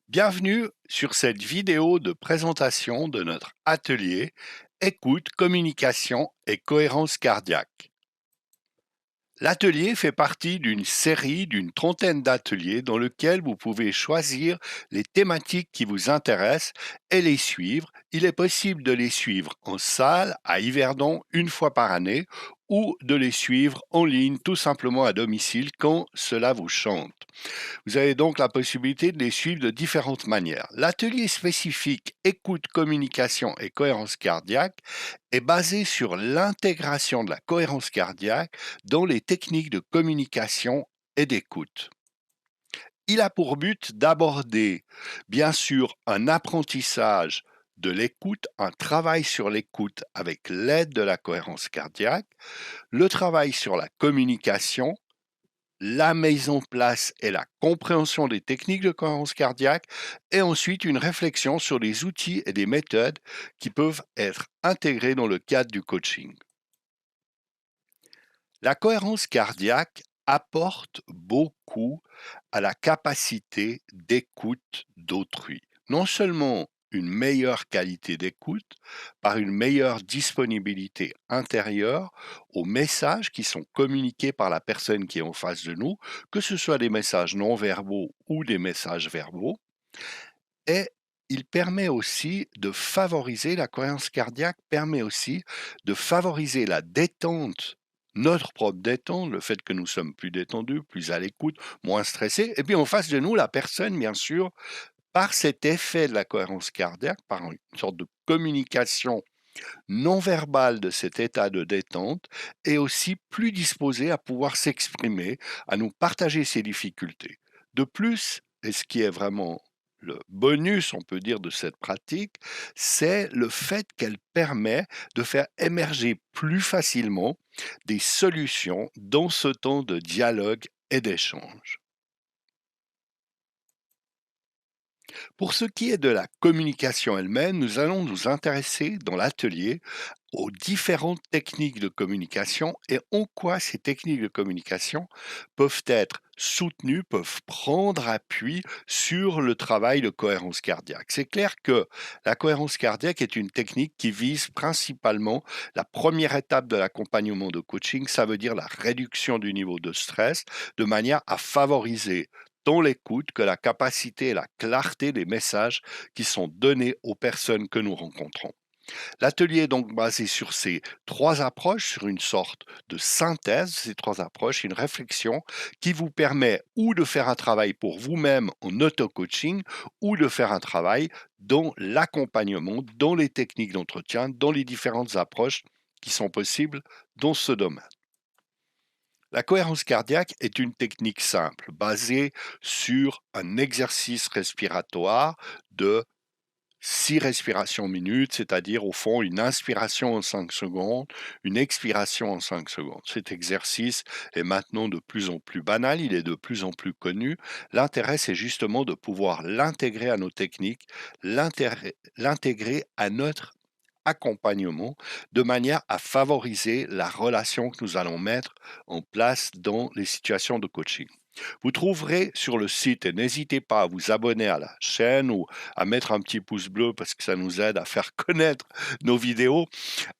Bienvenue sur cette vidéo de présentation de notre atelier Écoute, communication et cohérence cardiaque. L'atelier fait partie d'une série d'une trentaine d'ateliers dans lequel vous pouvez choisir les thématiques qui vous intéressent et les suivre. Il est possible de les suivre en salle à Yverdon une fois par année ou de les suivre en ligne tout simplement à domicile quand cela vous chante. Vous avez donc la possibilité de les suivre de différentes manières. L'atelier spécifique écoute, communication et cohérence cardiaque est basé sur l'intégration de la cohérence cardiaque dans les techniques de communication et d'écoute. Il a pour but d'aborder, bien sûr, un apprentissage de l'écoute, un travail sur l'écoute avec l'aide de la cohérence cardiaque, le travail sur la communication, la mise en place et la compréhension des techniques de cohérence cardiaque, et ensuite une réflexion sur les outils et des méthodes qui peuvent être intégrés dans le cadre du coaching. La cohérence cardiaque apporte beaucoup à la capacité d'écoute d'autrui. Non seulement une meilleure qualité d'écoute, par une meilleure disponibilité intérieure aux messages qui sont communiqués par la personne qui est en face de nous, que ce soit des messages non verbaux ou des messages verbaux, et il permet aussi de favoriser, la cohérence cardiaque permet aussi de favoriser la détente, notre propre détente, le fait que nous sommes plus détendus, plus à l'écoute, moins stressés. Et puis en face de nous, la personne, bien sûr, par cet effet de la cohérence cardiaque, par une sorte de communication non verbale de cet état de détente, est aussi plus disposée à pouvoir s'exprimer, à nous partager ses difficultés. De plus, et ce qui est vraiment le bonus, on peut dire, de cette pratique, c'est le fait qu'elle permet de faire émerger plus facilement des solutions dans ce temps de dialogue et d'échange. Pour ce qui est de la communication elle-même, nous allons nous intéresser dans l'atelier aux différentes techniques de communication et en quoi ces techniques de communication peuvent être soutenues, peuvent prendre appui sur le travail de cohérence cardiaque. C'est clair que la cohérence cardiaque est une technique qui vise principalement la première étape de l'accompagnement de coaching, ça veut dire la réduction du niveau de stress, de manière à favoriser tant l'écoute que la capacité et la clarté des messages qui sont donnés aux personnes que nous rencontrons. L'atelier est donc basé sur ces trois approches, sur une sorte de synthèse, ces trois approches, une réflexion qui vous permet ou de faire un travail pour vous-même en auto-coaching ou de faire un travail dans l'accompagnement, dans les techniques d'entretien, dans les différentes approches qui sont possibles dans ce domaine. La cohérence cardiaque est une technique simple, basée sur un exercice respiratoire de 6 respirations minutes, c'est-à-dire au fond une inspiration en 5 secondes, une expiration en 5 secondes. Cet exercice est maintenant de plus en plus banal, il est de plus en plus connu. L'intérêt, c'est justement de pouvoir l'intégrer à nos techniques, l'intégrer à notre accompagnement, de manière à favoriser la relation que nous allons mettre en place dans les situations de coaching. Vous trouverez sur le site, et n'hésitez pas à vous abonner à la chaîne ou à mettre un petit pouce bleu parce que ça nous aide à faire connaître nos vidéos,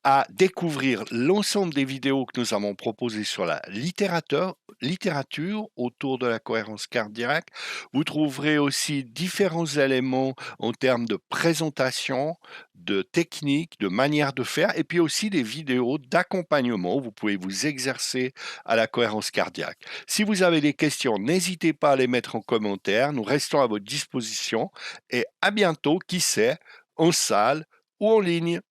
à découvrir l'ensemble des vidéos que nous avons proposées sur la littérature autour de la cohérence cardiaque. Vous trouverez aussi différents éléments en termes de présentation, de technique, de manière de faire, et puis aussi des vidéos d'accompagnement. Vous pouvez vous exercer à la cohérence cardiaque. Si vous avez des questions, n'hésitez pas à les mettre en commentaire. Nous restons à votre disposition et à bientôt, qui sait, en salle ou en ligne.